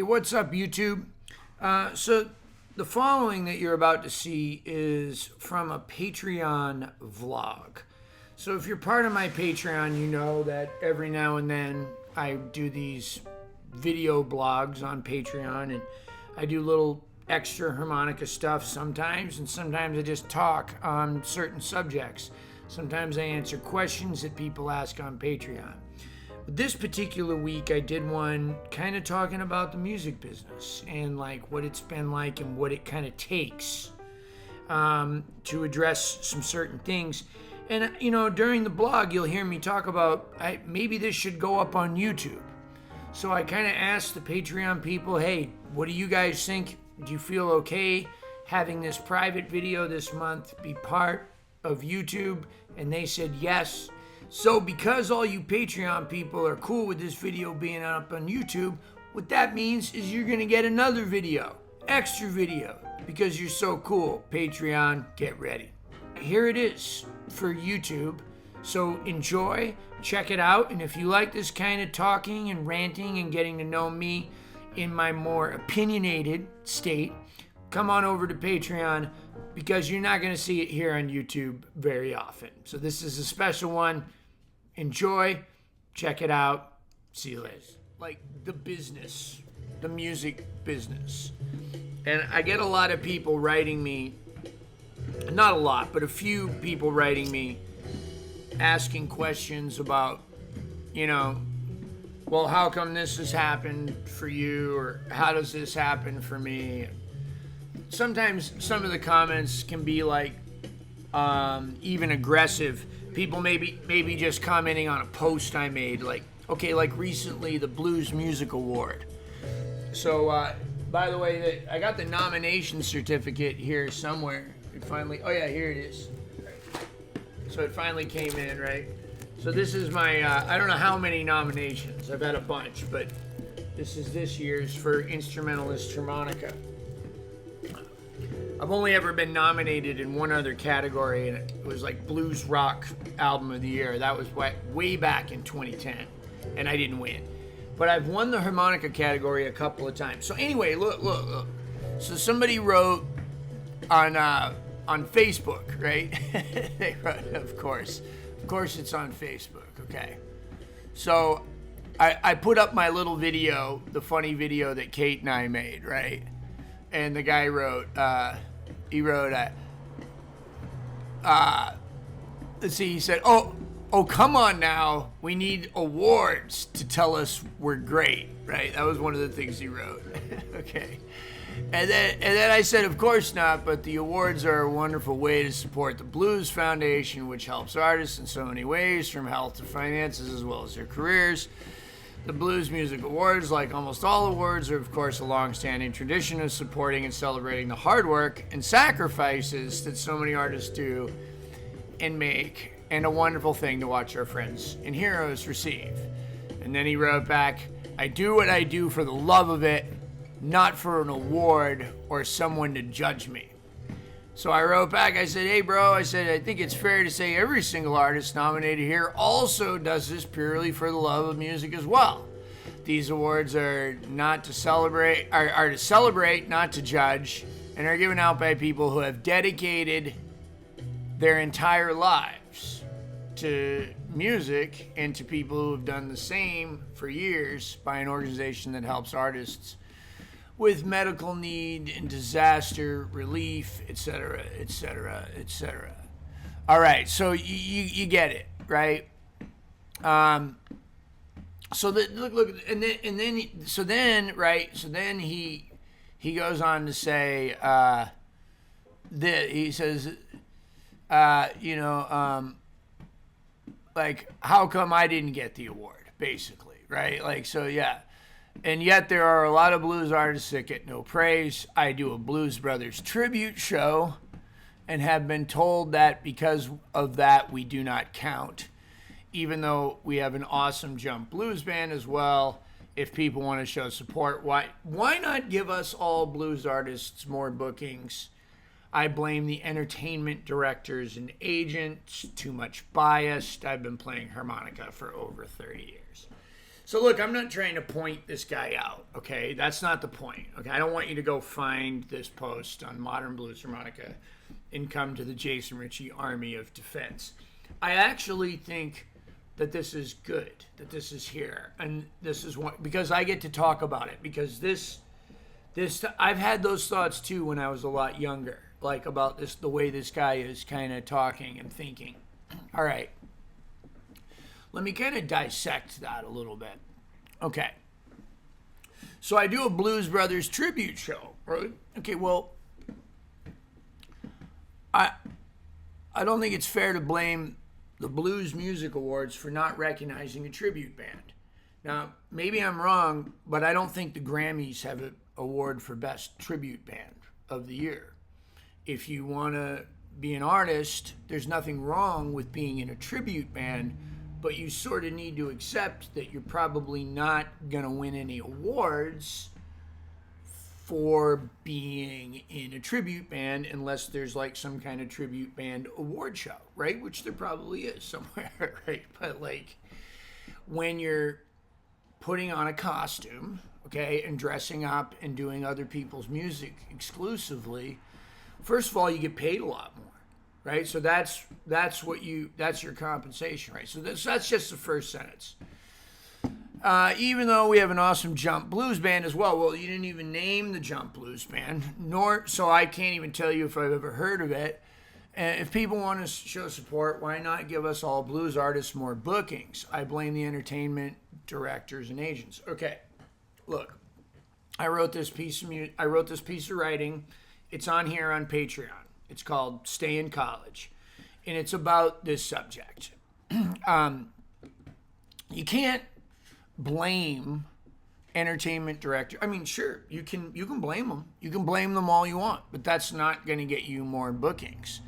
what's up, YouTube? So the following that you're about to see is from a Patreon vlog. So if you're part of my Patreon, you know that every now and then I do these video blogs on Patreon, and I do little extra harmonica stuff sometimes, and sometimes I just talk on certain subjects. Sometimes I answer questions that people ask on Patreon. This particular week, I did one kind of talking about the music business and like what it's been like and what it kind of takes to address some certain things. And, you know, during the blog, you'll hear me talk about maybe this should go up on YouTube. So I kind of asked the Patreon people, hey, what do you guys think? Do you feel okay having this private video this month be part of YouTube? And they said yes. So because all you Patreon people are cool with this video being up on YouTube, what that means is you're going to get another video, extra video, because you're so cool. Patreon, get ready. Here it is for YouTube. So enjoy, check it out, and if you like this kind of talking and ranting and getting to know me in my more opinionated state, come on over to Patreon, because you're not going to see it here on YouTube very often. So this is a special one. Enjoy, check it out, see you later. Like the business, the music business. And I get a lot of people writing me, not a lot, but a few people writing me, asking questions about, you know, well, how come this has happened for you, or how does this happen for me? Sometimes some of the comments can be like even aggressive. People maybe just commenting on a post I made, like, okay, like recently the Blues Music Award. So by the way, I got the nomination certificate here somewhere. It finally, oh yeah, here it is. So it finally came in, right? So this is my, I don't know how many nominations. I've had a bunch, but this is this year's for Instrumentalist Harmonica. I've only ever been nominated in one other category, and it was like Blues Rock Album of the Year. That was way back in 2010, and I didn't win. But I've won the harmonica category a couple of times. So anyway, look. So somebody wrote on Facebook, right? They wrote, of course it's on Facebook, okay. So I put up my little video, the funny video that Kate and I made, right? And the guy wrote, let's see, he said, oh, come on now, we need awards to tell us we're great, right? That was one of the things he wrote. Okay. And then I said, of course not, but the awards are a wonderful way to support the Blues Foundation, which helps artists in so many ways, from health to finances, as well as their careers. The Blues Music Awards, like almost all awards, are of course a long-standing tradition of supporting and celebrating the hard work and sacrifices that so many artists do and make, and a wonderful thing to watch our friends and heroes receive. And then he wrote back, I do what I do for the love of it, not for an award or someone to judge me. So I wrote back, I said, hey bro, I think it's fair to say every single artist nominated here also does this purely for the love of music as well. These awards are to celebrate, not to judge, and are given out by people who have dedicated their entire lives to music, and to people who have done the same for years by an organization that helps artists with medical need and disaster relief, etc., etc., etc. All right, so you get it, right? So look, and then he goes on to say that he says, like, how come I didn't get the award, basically, right? Like, so yeah. And yet there are a lot of blues artists that get no praise. I do a Blues Brothers tribute show and have been told that because of that we do not count, even though we have an awesome jump blues band as well. If people want to show support, why not give us all blues artists more bookings? I blame the entertainment directors and agents, too much biased. I've been playing harmonica for over 30 years. So look, I'm not trying to point this guy out, okay? That's not the point, okay? I don't want you to go find this post on Modern Blues Harmonica and come to the Jason Ricci Army of Defense. I actually think that this is good, that this is here, and this is what, because I get to talk about it, because this I've had those thoughts too when I was a lot younger, like about this, the way this guy is kind of talking and thinking. All right. Let me kind of dissect that a little bit. Okay. So I do a Blues Brothers tribute show, right? Okay, well, I don't think it's fair to blame the Blues Music Awards for not recognizing a tribute band. Now, maybe I'm wrong, but I don't think the Grammys have an award for Best Tribute Band of the Year. If you want to be an artist, there's nothing wrong with being in a tribute band, but you sort of need to accept that you're probably not going to win any awards for being in a tribute band unless there's like some kind of tribute band award show, right? Which there probably is somewhere, right? But like when you're putting on a costume, okay, and dressing up and doing other people's music exclusively, first of all, you get paid a lot more. Right, so that's your compensation, right? So that's just the first sentence. Even though we have an awesome jump blues band as well, you didn't even name the jump blues band, so I can't even tell you if I've ever heard of it. And if people want to show support, why not give us all blues artists more bookings? I blame the entertainment directors and agents. Okay, look, I wrote this piece of writing. It's on here on Patreon. It's called Stay in College, and it's about this subject. You can't blame entertainment director. I mean, sure, you can blame them. You can blame them all you want, but that's not going to get you more bookings.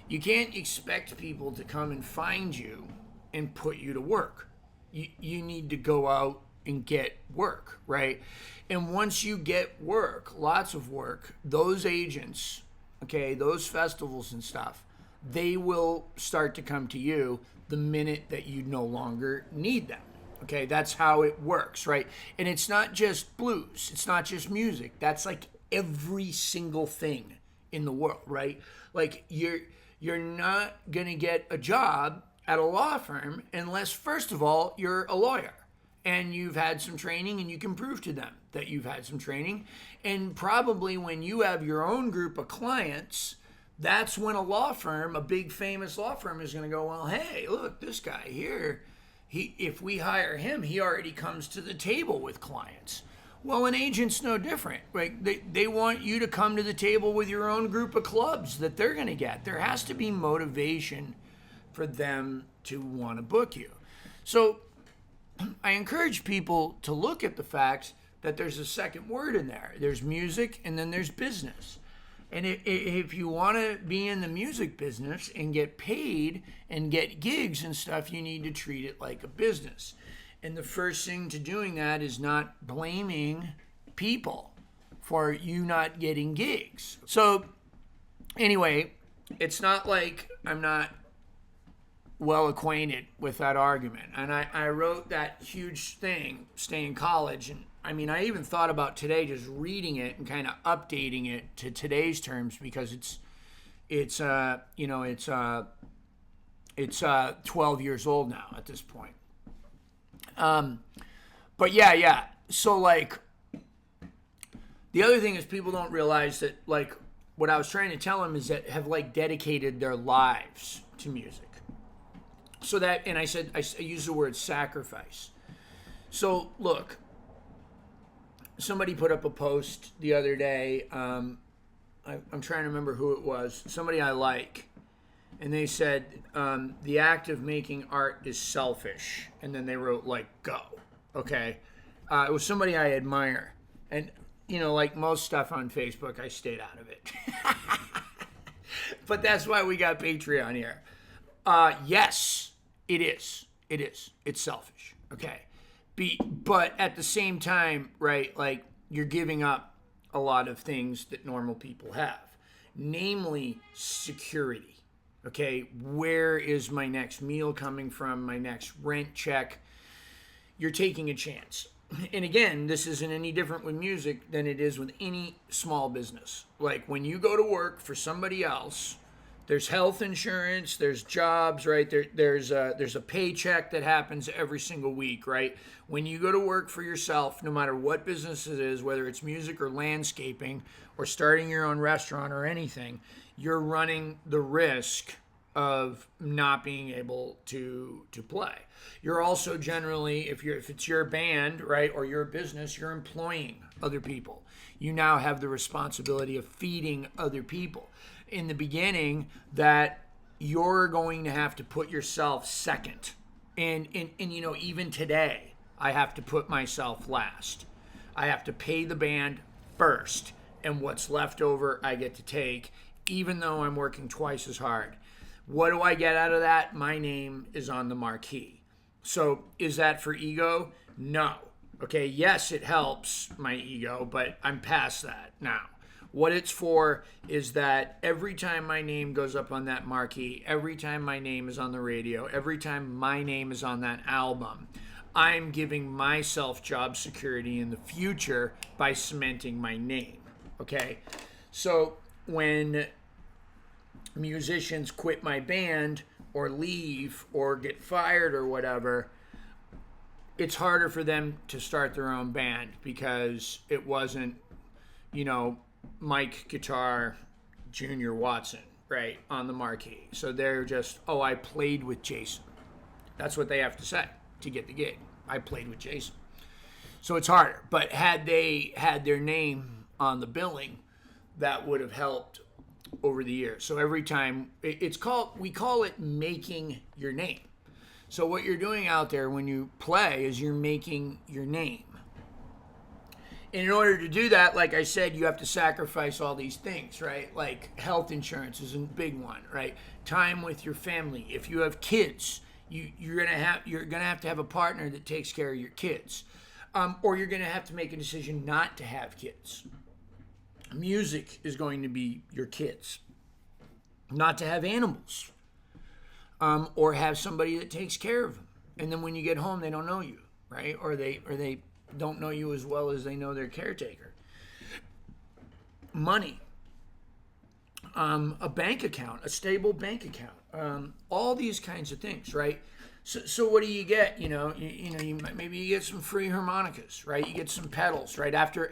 You can't expect people to come and find you and put you to work. You need to go out and get work, right? And once you get work, lots of work, those agents, okay, those festivals and stuff, they will start to come to you the minute that you no longer need them. Okay, that's how it works, right? And it's not just blues. It's not just music. That's like every single thing in the world, right? Like you're not going to get a job at a law firm unless, first of all, you're a lawyer and you've had some training and you can prove to them that you've had some training. And probably when you have your own group of clients, that's when a law firm, a big famous law firm, is going to go, well, hey, look, this guy here, if we hire him, he already comes to the table with clients. Well, an agent's no different. Right? They want you to come to the table with your own group of clubs that they're going to get. There has to be motivation for them to want to book you. So I encourage people to look at the fact that there's a second word in there. There's music and then there's business. And if you want to be in the music business and get paid and get gigs and stuff, you need to treat it like a business. And the first thing to doing that is not blaming people for you not getting gigs. So anyway, it's not like I'm not well acquainted with that argument. And I wrote that huge thing, Stay in College, and I mean, I even thought about today just reading it and kind of updating it to today's terms because it's 12 years old now at this point. But yeah. So like, the other thing is people don't realize that like what I was trying to tell them is that have like dedicated their lives to music. So that, and I said, I used the word sacrifice. So look, somebody put up a post the other day. I'm trying to remember who it was. Somebody I like. And they said, the act of making art is selfish. And then they wrote, like, go. Okay? It was somebody I admire. And, you know, like most stuff on Facebook, I stayed out of it. But that's why we got Patreon here. Yes, it is. It is. It's selfish. Okay? But at the same time, right, like, you're giving up a lot of things that normal people have. Namely, security. Okay, where is my next meal coming from? My next rent check? you're taking a chance. And again, this isn't any different with music than it is with any small business. Like when you go to work for somebody else, there's health insurance, there's jobs, right? There's a paycheck that happens every single week, right? When you go to work for yourself, no matter what business it is, whether it's music or landscaping or starting your own restaurant or anything, you're running the risk of not being able to play. You're also generally, if it's your band, right, or your business, you're employing other people. You now have the responsibility of feeding other people. In the beginning, that you're going to have to put yourself second. And you know, even today, I have to put myself last. I have to pay the band first, and what's left over I get to take, even though I'm working twice as hard. What do I get out of that? My name is on the marquee. So is that for ego? No. Okay, yes, it helps my ego, but I'm past that now. What it's for is that every time my name goes up on that marquee, every time my name is on the radio, every time my name is on that album, I'm giving myself job security in the future by cementing my name. Okay? So when musicians quit my band or leave or get fired or whatever, it's harder for them to start their own band because it wasn't, you know, Mike Guitar Junior Watson, right, on the marquee. So they're just, oh, I played with Jason. That's what they have to say to get the gig. I played with Jason. So it's harder. But had they had their name on the billing, that would have helped over the years. So every time, we call it making your name. So what you're doing out there when you play is you're making your name. And in order to do that, like I said, you have to sacrifice all these things, right? Like health insurance is a big one, right? Time with your family. If you have kids, you're gonna have to have a partner that takes care of your kids, or you're gonna have to make a decision not to have kids. Music is going to be your kids, not to have animals, or have somebody that takes care of them. And then when you get home, they don't know you, right? Or they don't know you as well as they know their caretaker. Money, a bank account, a stable bank account, all these kinds of things, right? So what do you get? Maybe you get some free harmonicas, right? You get some pedals, right? After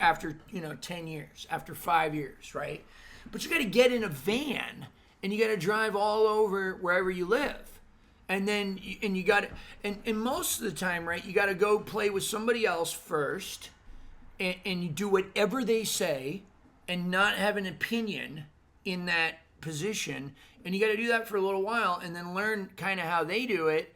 10 years, after 5 years, right? But you got to get in a van and you got to drive all over wherever you live. And then, you got to, and most of the time, right, you got to go play with somebody else first, and you do whatever they say, and not have an opinion in that position. And you got to do that for a little while, and then learn kind of how they do it,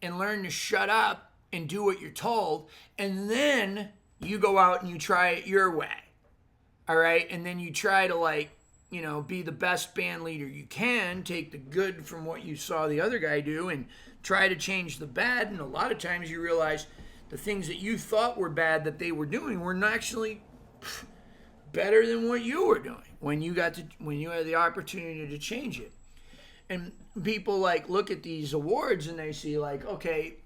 and learn to shut up and do what you're told. And then you go out and you try it your way, all right? And then you try to be the best band leader you can, take the good from what you saw the other guy do and try to change the bad. And a lot of times you realize the things that you thought were bad that they were doing were not actually better than what you were doing when you had the opportunity to change it. And people look at these awards and they see okay,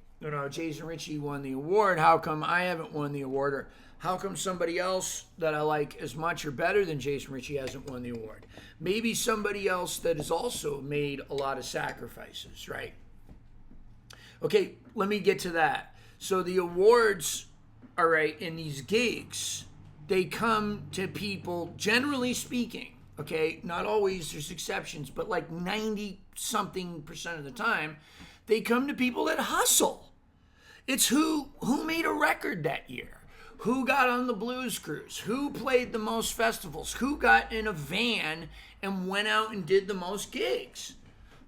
Jason Ricci won the award. How come I haven't won the award? Or how come somebody else that I like as much or better than Jason Ricci hasn't won the award? Maybe somebody else that has also made a lot of sacrifices, right? Okay, let me get to that. So the awards, all right, in these gigs, they come to people, generally speaking, okay? Not always, there's exceptions, but 90-something% of the time, they come to people that hustle. It's who made a record that year. Who got on the blues cruise? Who played the most festivals? Who got in a van and went out and did the most gigs?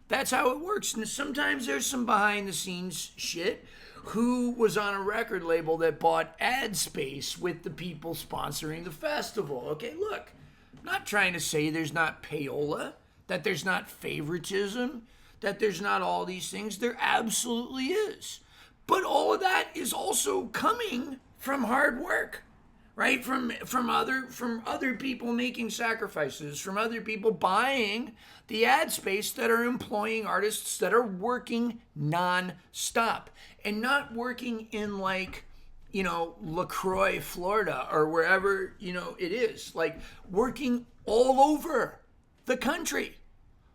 That's how it works. And sometimes there's some behind the scenes shit. Who was on a record label that bought ad space with the people sponsoring the festival? Okay, look, I'm not trying to say there's not payola, that there's not favoritism, that there's not all these things. There absolutely is. But all of that is also coming from hard work, right? From other people making sacrifices, from other people buying the ad space that are employing artists that are working non-stop and not working in like, LaCroix, Florida, or wherever, it is, like working all over the country,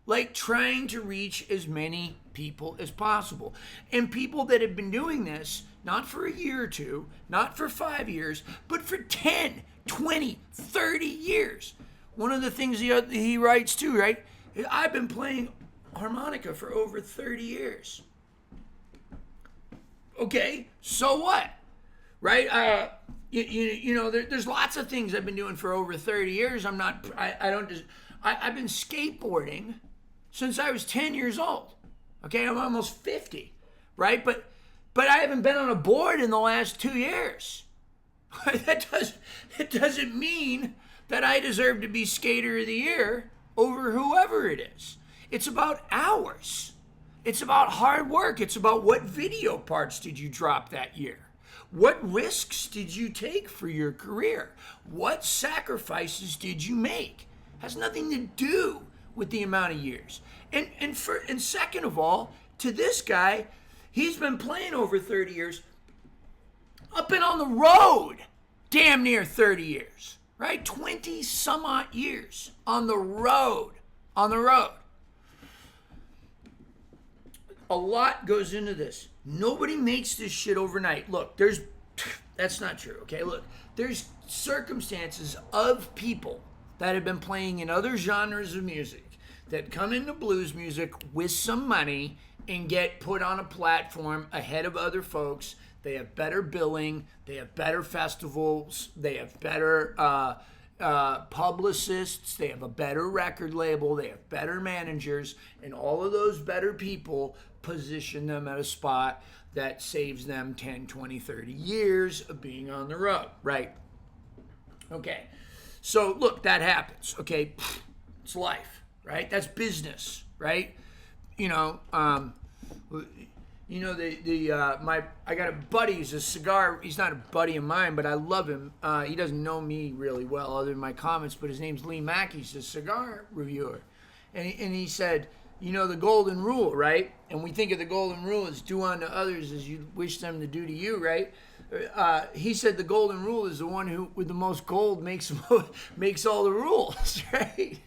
like trying to reach as many people as possible. And people that have been doing this, not for a year or two, not for 5 years, but for 10, 20, 30 years. One of the things he writes too, right? I've been playing harmonica for over 30 years. Okay, so what? Right? There's lots of things I've been doing for over 30 years. I've been skateboarding since I was 10 years old. Okay, I'm almost 50, right? But I haven't been on a board in the last 2 years. It doesn't mean that I deserve to be Skater of the Year over whoever it is. It's about hours. It's about hard work. It's about what video parts did you drop that year? What risks did you take for your career? What sacrifices did you make? Has nothing to do with the amount of years. And second of all, to this guy, he's been playing over 30 years, up and on the road, damn near 30 years, right? 20 some odd years on the road. A lot goes into this. Nobody makes this shit overnight. Look, that's not true, okay? Look, there's circumstances of people that have been playing in other genres of music that come into blues music with some money and get put on a platform ahead of other folks. They have better billing, they have better festivals, they have better publicists, they have a better record label, they have better managers, and all of those better people position them at a spot that saves them 10, 20, 30 years of being on the road, right? Okay, so look, that happens, okay? It's life, right? That's business, right? I got a buddy, he's not a buddy of mine, but I love him. He doesn't know me really well other than my comments, but his name's Lee Mackey. He's a cigar reviewer. And he said, the golden rule, right? And we think of the golden rule as do unto others as you wish them to do to you, right? He said the golden rule is the one who, with the most gold, makes all the rules, right?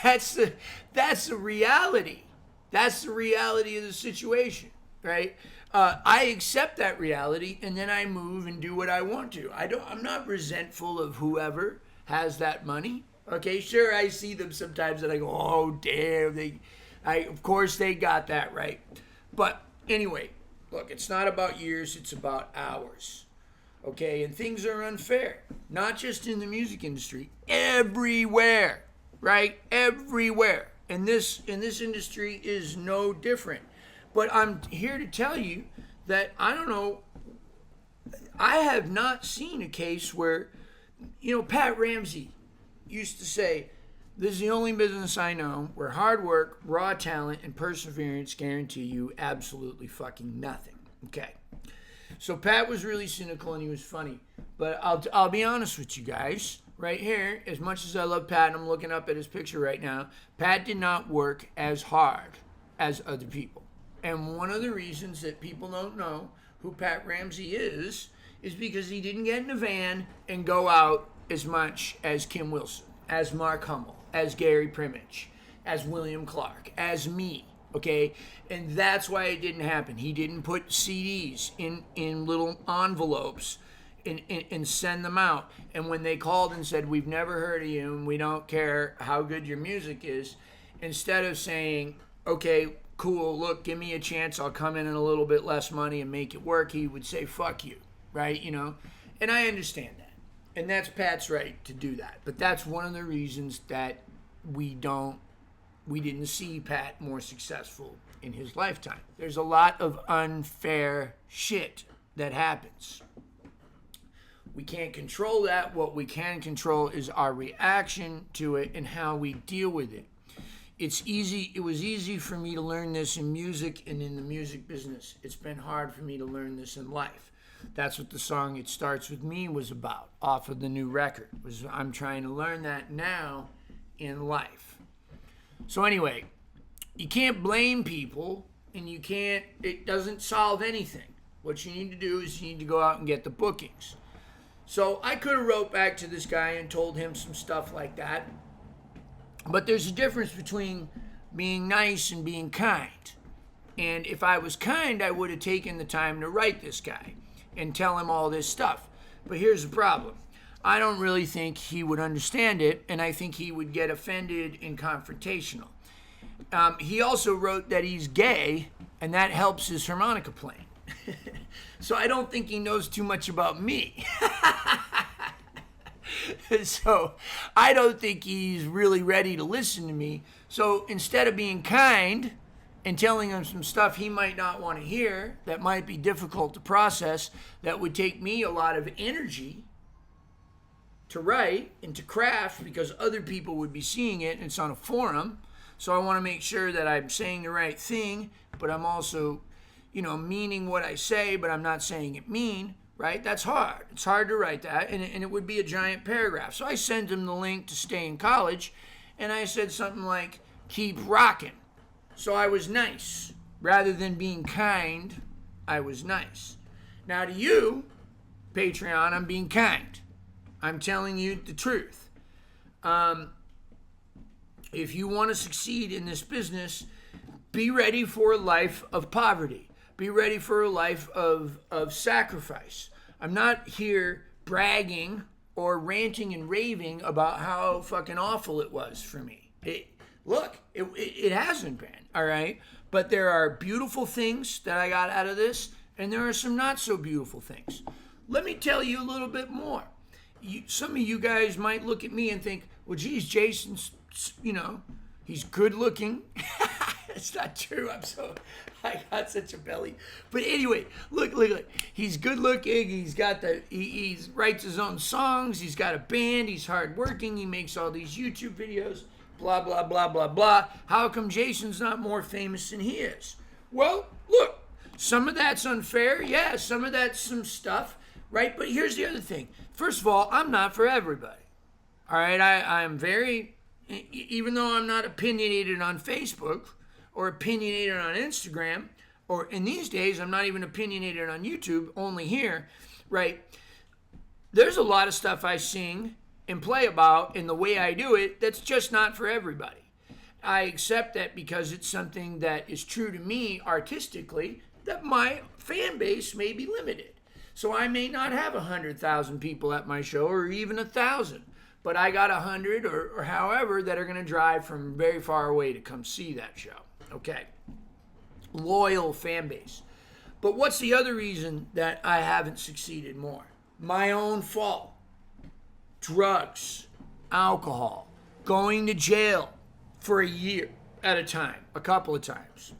That's the reality. That's the reality of the situation, right? I accept that reality, and then I move and do what I want to. I'm not resentful of whoever has that money. Okay, sure, I see them sometimes, and I go, oh damn, of course they got that right. But anyway, look, it's not about years, it's about hours. Okay, and things are unfair, not just in the music industry, everywhere, right? Everywhere. And this industry is no different. But I'm here to tell you that I have not seen a case where, Pat Ramsey used to say, this is the only business I know where hard work, raw talent, and perseverance guarantee you absolutely fucking nothing. Okay. So Pat was really cynical and he was funny. But I'll be honest with you guys. Right here, as much as I love Pat, and I'm looking up at his picture right now, Pat did not work as hard as other people. And one of the reasons that people don't know who Pat Ramsey is because he didn't get in a van and go out as much as Kim Wilson, as Mark Hummel, as Gary Primich, as William Clark, as me, okay? And that's why it didn't happen. He didn't put CDs in little envelopes and send them out. And when they called and said, we've never heard of you and we don't care how good your music is, instead of saying, okay, cool, look, give me a chance, I'll come in a little bit less money and make it work, he would say, fuck you, right? And I understand that. And that's Pat's right to do that. But that's one of the reasons that we didn't see Pat more successful in his lifetime. There's a lot of unfair shit that happens. We can't control that. What we can control is our reaction to it and how we deal with it. It was easy for me to learn this in music and in the music business. It's been hard for me to learn this in life. That's what the song It Starts With Me was about, off of the new record. I'm trying to learn that now in life. So anyway, you can't blame people, and it doesn't solve anything. What you need to do is you need to go out and get the bookings. So I could have wrote back to this guy and told him some stuff like that. But there's a difference between being nice and being kind. And if I was kind, I would have taken the time to write this guy and tell him all this stuff. But here's the problem. I don't really think he would understand it, and I think he would get offended and confrontational. He also wrote that he's gay, and that helps his harmonica playing. So I don't think he knows too much about me. So I don't think he's really ready to listen to me. So instead of being kind and telling him some stuff he might not want to hear, that might be difficult to process, that would take me a lot of energy to write and to craft, because other people would be seeing it and it's on a forum. So I want to make sure that I'm saying the right thing, but I'm also, meaning what I say, but I'm not saying it mean, right? That's hard. It's hard to write that, and it would be a giant paragraph. So I sent him the link to Stay in College, and I said something like, keep rocking. So I was nice. Rather than being kind, I was nice. Now to you, Patreon, I'm being kind. I'm telling you the truth. If you want to succeed in this business, be ready for a life of poverty. Be ready for a life of sacrifice. I'm not here bragging or ranting and raving about how fucking awful it was for me. It hasn't been, all right? But there are beautiful things that I got out of this, and there are some not so beautiful things. Let me tell you a little bit more. Some of you guys might look at me and think, well, geez, Jason's, he's good looking. It's not true. I got such a belly. But anyway, look. He's good looking. He writes his own songs. He's got a band. He's hardworking. He makes all these YouTube videos. Blah, blah, blah, blah, blah. How come Jason's not more famous than he is? Well, look, some of that's unfair. Yeah, some of that's some stuff, right? But here's the other thing. First of all, I'm not for everybody. All right, I'm very, even though I'm not opinionated on Facebook or opinionated on Instagram, or in these days, I'm not even opinionated on YouTube, only here, right? There's a lot of stuff I sing and play about in the way I do it that's just not for everybody. I accept that because it's something that is true to me artistically, that my fan base may be limited. So I may not have 100,000 people at my show, or even 1,000. But I got 100 or however that are going to drive from very far away to come see that show. Okay. Loyal fan base. But what's the other reason that I haven't succeeded more? My own fault. Drugs, alcohol, going to jail for a year at a time, a couple of times,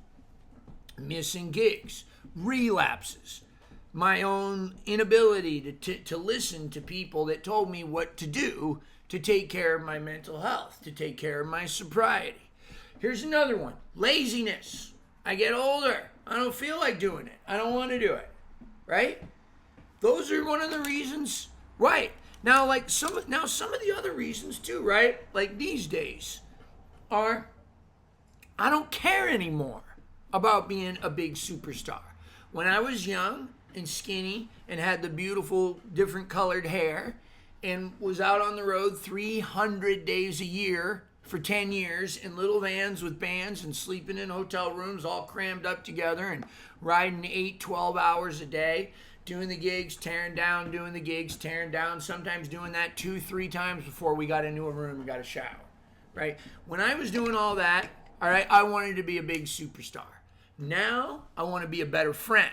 missing gigs, relapses, my own inability to listen to people that told me what to do to take care of my mental health, to take care of my sobriety. Here's another one. Laziness. I get older. I don't feel like doing it. I don't want to do it. Right? Those are one of the reasons. Right. Now, some of the other reasons too, right? Like these days are, I don't care anymore about being a big superstar. When I was young and skinny and had the beautiful different colored hair and was out on the road 300 days a year for 10 years in little vans with bands and sleeping in hotel rooms all crammed up together and riding 8-12 hours a day, doing the gigs, tearing down, doing the gigs, tearing down, sometimes doing that 2-3 times before we got into a room and got a shower, right? When I was doing all that, all right, I wanted to be a big superstar. Now I want to be a better friend.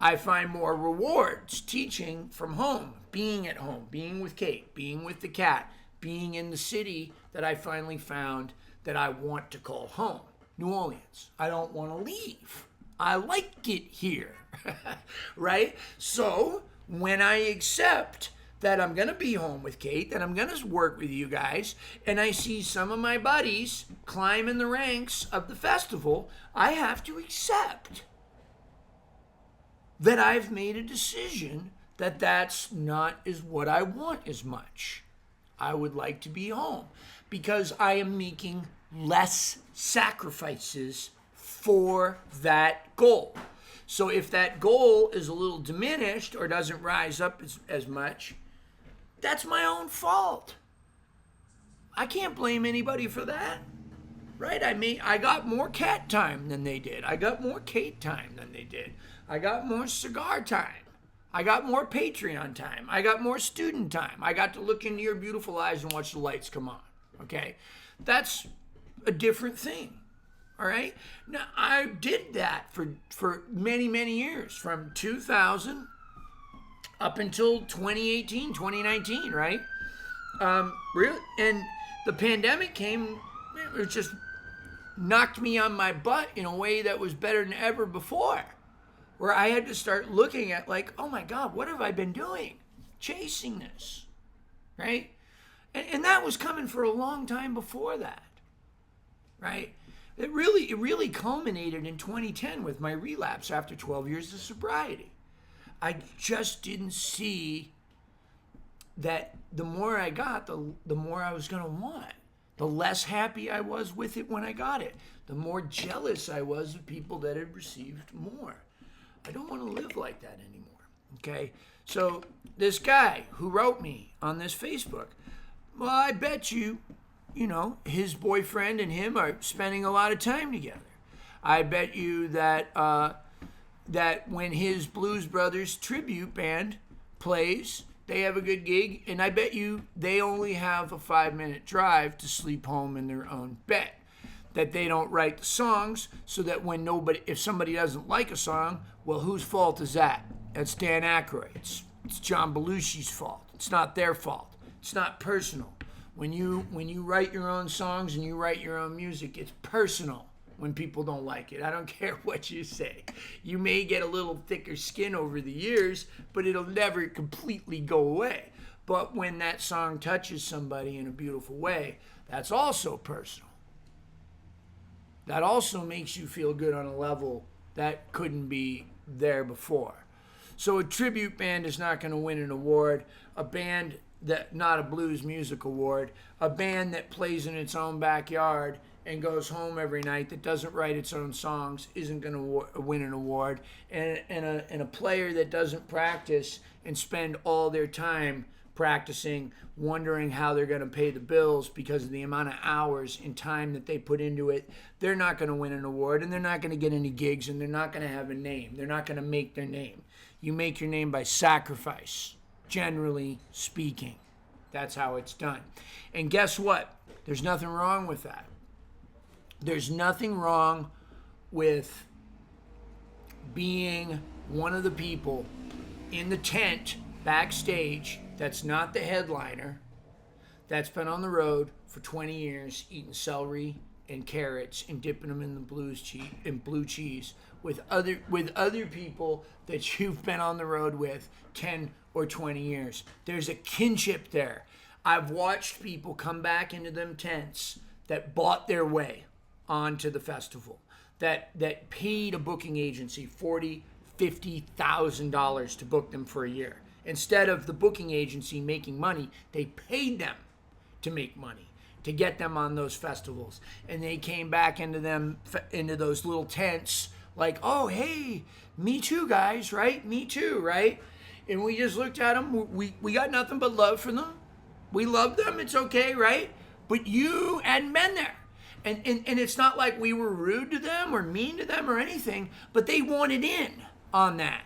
I find more rewards teaching from home, being at home, being with Kate, being with the cat, being in the city that I finally found that I want to call home, New Orleans. I don't want to leave. I like it here, right? So when I accept that I'm going to be home with Kate, that I'm going to work with you guys, and I see some of my buddies climbing the ranks of the festival, I have to accept that I've made a decision that that's not is what I want as much. I would like to be home because I am making less sacrifices for that goal. So if that goal is a little diminished or doesn't rise up as much, that's my own fault. I can't blame anybody for that. Right? I got more cat time than they did. I got more Kate time than they did. I got more cigar time. I got more Patreon time. I got more student time. I got to look into your beautiful eyes and watch the lights come on. Okay? That's a different thing. All right? Now, I did that for many, many years, from 2000 up until 2018, 2019, right? Really? And the pandemic came, it just knocked me on my butt in a way that was better than ever before, where I had to start looking at like, oh my God, what have I been doing? Chasing this, right? And that was coming for a long time before that, right? It really culminated in 2010 with my relapse after 12 years of sobriety. I just didn't see that the more I got, the more I was going to want. The less happy I was with it when I got it. The more jealous I was of people that had received more. I don't want to live like that anymore, okay? So this guy who wrote me on this Facebook, well, I bet you his boyfriend and him are spending a lot of time together. I bet you that that when his Blues Brothers tribute band plays, they have a good gig, and I bet you they only have a 5-minute drive to sleep home in their own bed. That they don't write the songs so that if somebody doesn't like a song, well, whose fault is that? That's Dan Aykroyd's. It's John Belushi's fault. It's not their fault. It's not personal. When you write your own songs and you write your own music, it's personal when people don't like it. I don't care what you say. You may get a little thicker skin over the years, but it'll never completely go away. But when that song touches somebody in a beautiful way, that's also personal. That also makes you feel good on a level that couldn't be there before. So a tribute band is not going to win an award. A band not a blues music award. A band that plays in its own backyard and goes home every night that doesn't write its own songs isn't going to win an award. And a player that doesn't practice and spend all their time practicing, wondering how they're going to pay the bills because of the amount of hours and time that they put into it, they're not going to win an award, and they're not going to get any gigs, and they're not going to have a name. They're not going to make their name. You make your name by sacrifice, generally speaking. That's how it's done. And guess what? There's nothing wrong with that. There's nothing wrong with being one of the people in the tent backstage that's not the headliner, that's been on the road for 20 years eating celery and carrots and dipping them in the blue cheese with other people that you've been on the road with 10 or 20 years. There's a kinship there. I've watched people come back into them tents that bought their way onto the festival, that paid a booking agency $40,000, $50,000 to book them for a year. Instead of the booking agency making money, they paid them to make money, to get them on those festivals. And they came back into those little tents like, oh, hey, me too, guys, right? Me too, right? And we just looked at them. We got nothing but love for them. We love them. It's okay, right? But you hadn't been there. And it's not like we were rude to them or mean to them or anything, but they wanted in on that.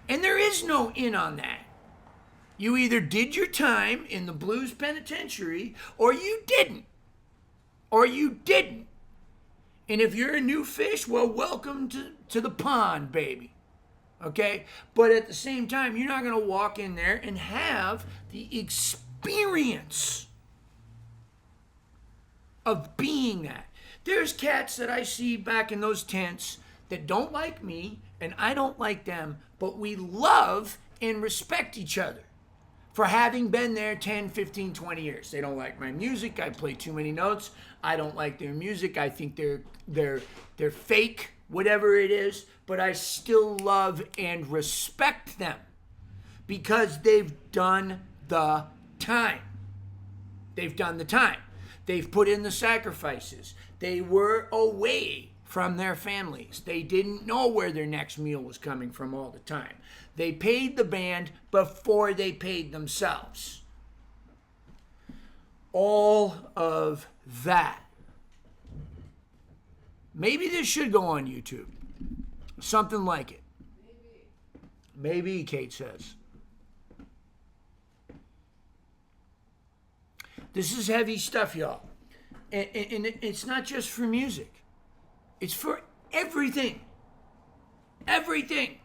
And there is no in on that. You either did your time in the blues penitentiary or you didn't. Or you didn't. And if you're a new fish, well, welcome to the pond, baby. Okay? But at the same time, you're not going to walk in there and have the experience of being that. There's cats that I see back in those tents that don't like me and I don't like them, but we love and respect each other for having been there 10, 15, 20 years. They don't like my music. I play too many notes. I don't like their music. I think they're fake. whatever it is, but I still love and respect them because they've done the time. They've done the time. They've put in the sacrifices. They were away from their families. They didn't know where their next meal was coming from all the time. They paid the band before they paid themselves. All of that. Maybe this should go on YouTube. Something like it. Maybe, Kate says. This is heavy stuff, y'all. And it's not just for music. It's for everything. Everything.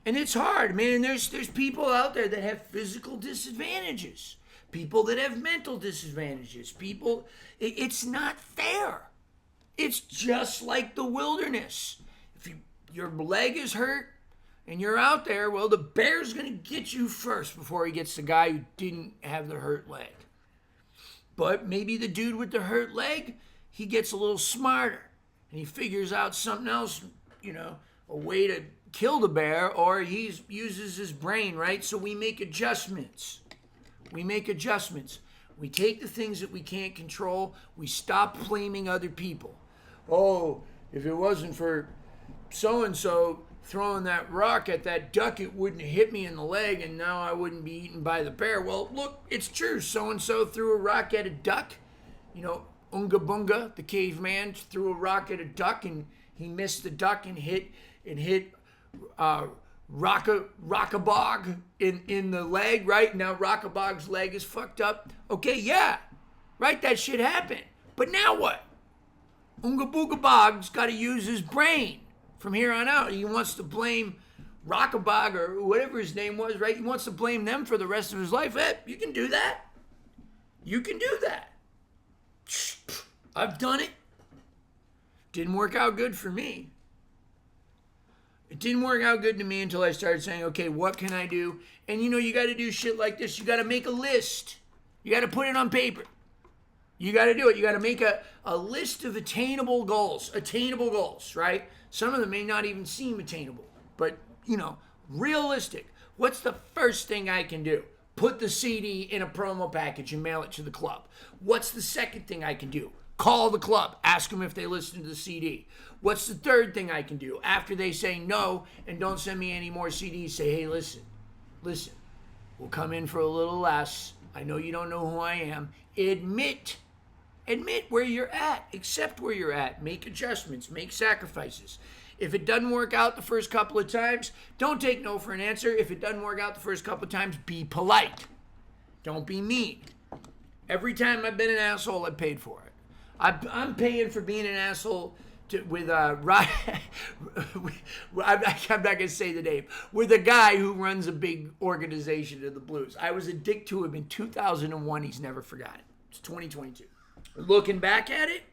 And it's hard, man. And there's people out there that have physical disadvantages. People that have mental disadvantages. People, it's not fair. It's just like the wilderness. If your leg is hurt and you're out there, well, the bear's going to get you first before he gets the guy who didn't have the hurt leg. But maybe the dude with the hurt leg, he gets a little smarter and he figures out something else, a way to kill the bear, or he uses his brain, right? So we make adjustments. We take the things that we can't control. We stop blaming other people. Oh, if it wasn't for so-and-so throwing that rock at that duck, it wouldn't hit me in the leg, and now I wouldn't be eaten by the bear. Well, look, it's true. So-and-so threw a rock at a duck. Unga Bunga, the caveman, threw a rock at a duck, and he missed the duck and hit Rockabog in the leg, right? Now Rockabog's leg is fucked up. Okay, yeah, right, that shit happened. But now what? Unga Booga Bog's got to use his brain from here on out. He wants to blame Rockabog or whatever his name was, right? He wants to blame them for the rest of his life. Hey, you can do that. You can do that. I've done it. Didn't work out good for me. It didn't work out good to me until I started saying, okay, what can I do? And you got to do shit like this. You got to make a list. You got to put it on paper. You got to do it. You got to make a list of attainable goals, right? Some of them may not even seem attainable, but, realistic. What's the first thing I can do? Put the CD in a promo package and mail it to the club. What's the second thing I can do? Call the club. Ask them if they listen to the CD. What's the third thing I can do? After they say no and don't send me any more CDs, say, hey, listen. We'll come in for a little less. I know you don't know who I am. Admit where you're at. Accept where you're at. Make adjustments. Make sacrifices. If it doesn't work out the first couple of times, don't take no for an answer. If it doesn't work out the first couple of times, be polite. Don't be mean. Every time I've been an asshole, I paid for it. I'm paying for being an asshole with I'm not going to say the name, with a guy who runs a big organization in the blues. I was a dick to him in 2001. He's never forgotten. It's 2022. Looking back at it,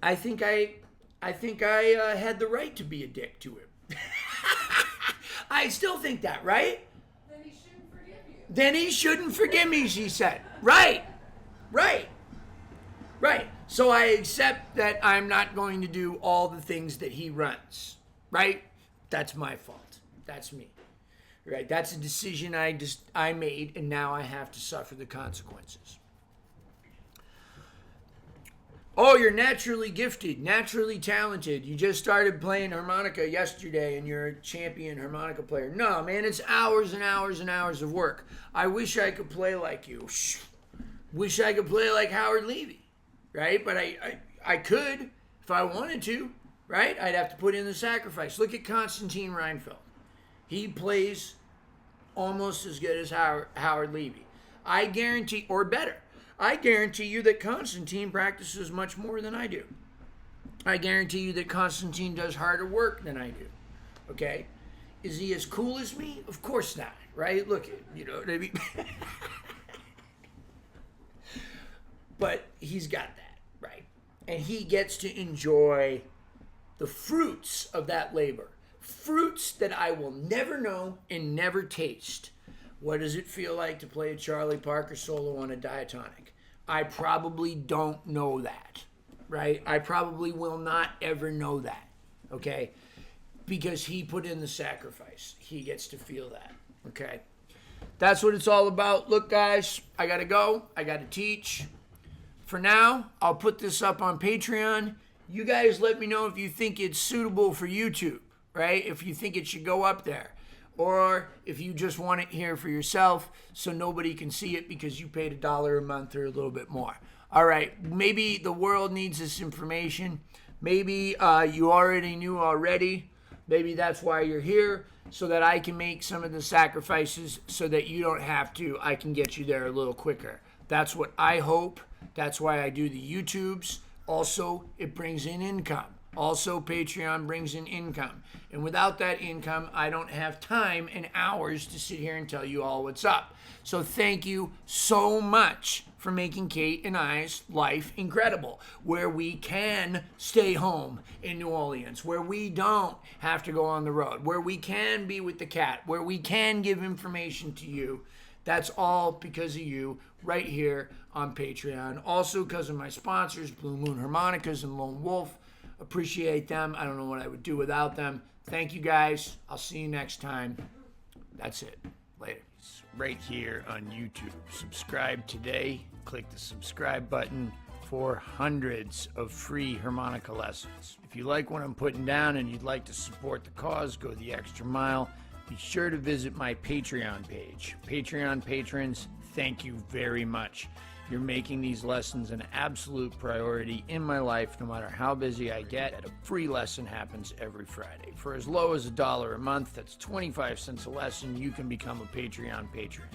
I think I had the right to be a dick to him. I still think that, right? Then he shouldn't forgive you. Then he shouldn't forgive me, she said. Right. So I accept that I'm not going to do all the things that he runs. Right? That's my fault. That's me. Right? That's a decision I made, and now I have to suffer the consequences. Oh, you're naturally gifted, naturally talented. You just started playing harmonica yesterday and you're a champion harmonica player. No, man, it's hours and hours and hours of work. I wish I could play like you. Wish I could play like Howard Levy, right? But I could if I wanted to, right? I'd have to put in the sacrifice. Look at Konstantin Reinfeld. He plays almost as good as Howard Levy. I guarantee, or better. I guarantee you that Konstantin practices much more than I do. I guarantee you that Konstantin does harder work than I do. Okay? Is he as cool as me? Of course not, right? Look, you know what I mean? But he's got that, right? And he gets to enjoy the fruits of that labor. Fruits that I will never know and never taste. What does it feel like to play a Charlie Parker solo on a diatonic? I probably don't know that, right? I probably will not ever know that. okay? Because he put in the sacrifice. He gets to feel that, okay? That's what it's all about. Look, guys, I got to go. I got to teach. For now, I'll put this up on Patreon. You guys let me know if you think it's suitable for YouTube, right? If you think it should go up there. Or if you just want it here for yourself so nobody can see it because you paid $1 a month or a little bit more. All right, maybe the world needs this information. Maybe you already knew already. Maybe that's why you're here, so that I can make some of the sacrifices so that you don't have to. I can get you there a little quicker. That's what I hope. That's why I do the YouTubes. Also, it brings in income. Also, Patreon brings in income. And without that income, I don't have time and hours to sit here and tell you all what's up. So thank you so much for making Kate and I's life incredible, where we can stay home in New Orleans, where we don't have to go on the road, where we can be with the cat, where we can give information to you. That's all because of you right here on Patreon. Also because of my sponsors, Blue Moon Harmonicas and Lone Wolf. Appreciate them. I don't know what I would do without them. Thank you, guys. I'll see you next time. That's it. Later. Right here on YouTube. Subscribe today. Click the subscribe button for hundreds of free harmonica lessons. If you like what I'm putting down and you'd like to support the cause, go the extra mile, be sure to visit my Patreon page. Patreon patrons, thank you very much. You're making these lessons an absolute priority in my life. No matter how busy I get, a free lesson happens every Friday. For as low as $1 a month, that's 25 cents a lesson, you can become a Patreon patron.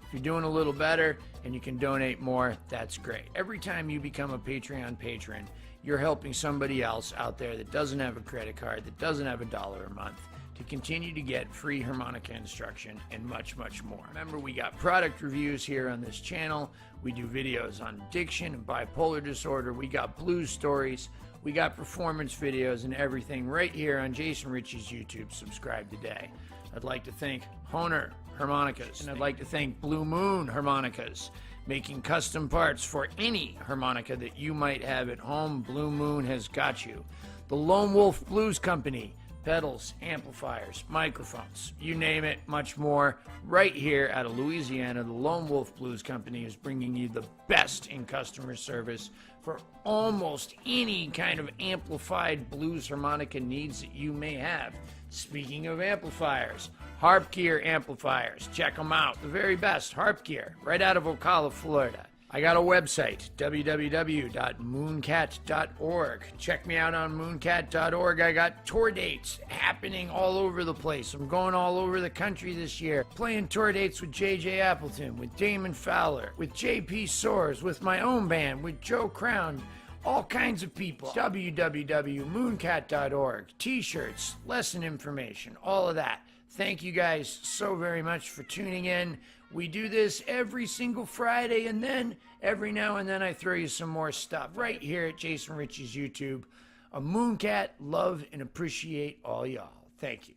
If you're doing a little better and you can donate more, that's great. Every time you become a Patreon patron, you're helping somebody else out there that doesn't have a credit card, that doesn't have $1 a month, to continue to get free harmonica instruction and much, much more. Remember, we got product reviews here on this channel. We do videos on addiction and bipolar disorder. We got blues stories. We got performance videos and everything right here on Jason Ricci's YouTube. Subscribe today. I'd like to thank Honer Harmonicas, and I'd like to thank Blue Moon Harmonicas, making custom parts for any harmonica that you might have at home. Blue Moon has got you. The Lone Wolf Blues Company, pedals, amplifiers, microphones, you name it, much more. Right here out of Louisiana, the Lone Wolf Blues Company is bringing you the best in customer service for almost any kind of amplified blues harmonica needs that you may have. Speaking of amplifiers, Harp Gear amplifiers, check them out. The very best Harp Gear, right out of Ocala, Florida. I got a website, www.mooncat.org. Check me out on mooncat.org. I got tour dates happening all over the place. I'm going all over the country this year, playing tour dates with J.J. Appleton, with Damon Fowler, with J.P. Soares, with my own band, with Joe Crown, all kinds of people. www.mooncat.org. T-shirts, lesson information, all of that. Thank you guys so very much for tuning in. We do this every single Friday, and then every now and then I throw you some more stuff right here at Jason Ricci's YouTube. A Mooncat, love and appreciate all y'all. Thank you.